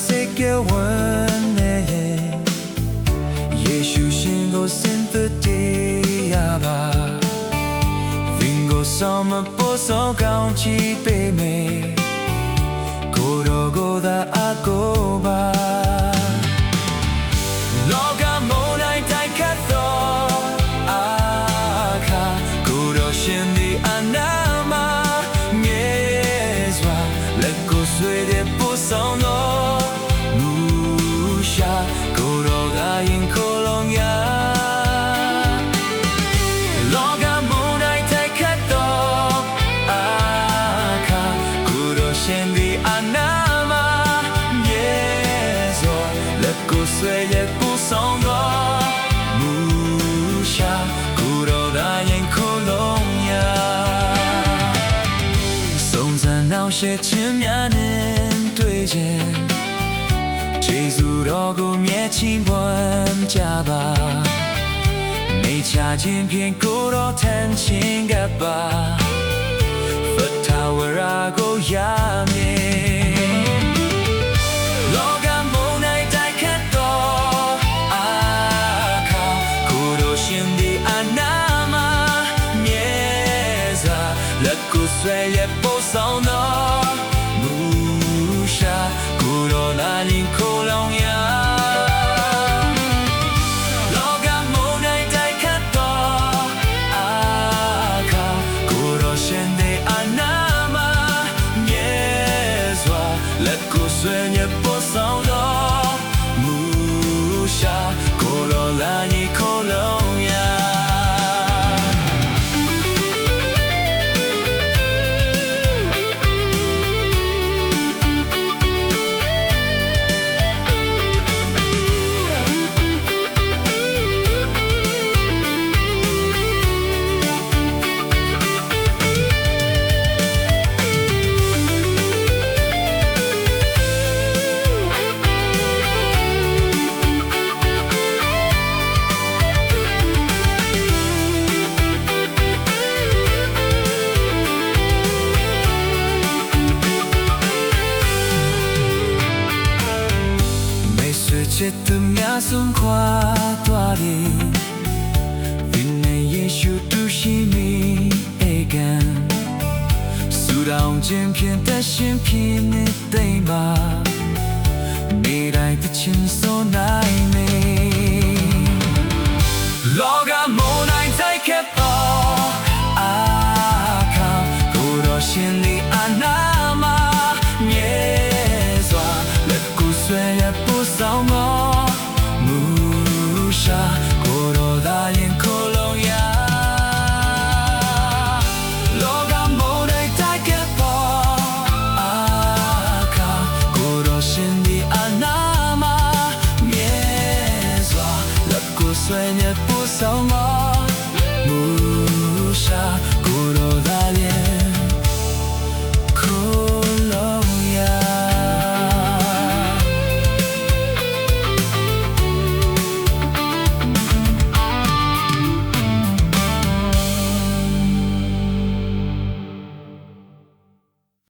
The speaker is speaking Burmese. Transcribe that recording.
စိတ်ကဝန်းနေယေရှုရှင်ကိုစင်သတေးရပါသင်ကိုဆောင်မဖို့ဆောင်ကောင်းချီးပေးမယ်ကိုယ်တော်ကိုသာအကိုပါလောကမုန်တိုင်းတိုက်ခတ်သောအခါကိုယ်တော်ရှင်သည်အနာမငယ်စွာလက်ကိုဆွေတဲ့ပို့ဆောင်သောကိုယ်တော်ကရင်ခိုးလုံးရလောကမုန်တိုင်းတိုက်ခတ်သောအခါကိုယ်တော်ရှင်သည်အနာမမြဲစွာလက်ကိုဆွဲရပို့ဆောင်သောမူရှာကိုယ်တော်ကရင်ခိုးလုံးရစုံစမ်းနောက်ရှက်ခြင်းများနဲ့တွေ့ခြင်းယေရှုတော်ကိုမြဲချီးမွမ်းကြပါနေချခြင်းဖြင့်ကိုယ်တော်ထမ်းခြင်းကပါဖတ်တာဝရာကိုရမည်လောကမုန်တိုင်းတိုက်ခတ်သောအခါကိုယ်တော်ရှင်သည်အနာမမြဲစွာလက်ကိုဆွဲရပို့ဆောင်သောမူရှာကိုယ်တော်လာရင်ခိုးလောင်ရလောကမုန်တိုင်းတိုက်ခတ်သောအခါကိုယ်တော်ရှင်သည်အနာမမြဲစွာလက်ကိုဆွဲရပို့ဆောင်သောမူရှာကိုယ်တော်လာရင်ခိုးလောင်ရချစ်သူများဆုံးခွာသွားတယ်ဒီနေ့ယေရှုတူရှိနေဧကန်ဆူတောင်းခြင်းဖြင့်သက်ရှင်ဖြစ်နေသိမ့်ပါနေတိုင်းသခြင်းစိုးနိုင်နေလောကမုန်တိုင်းတိုက်ခတ်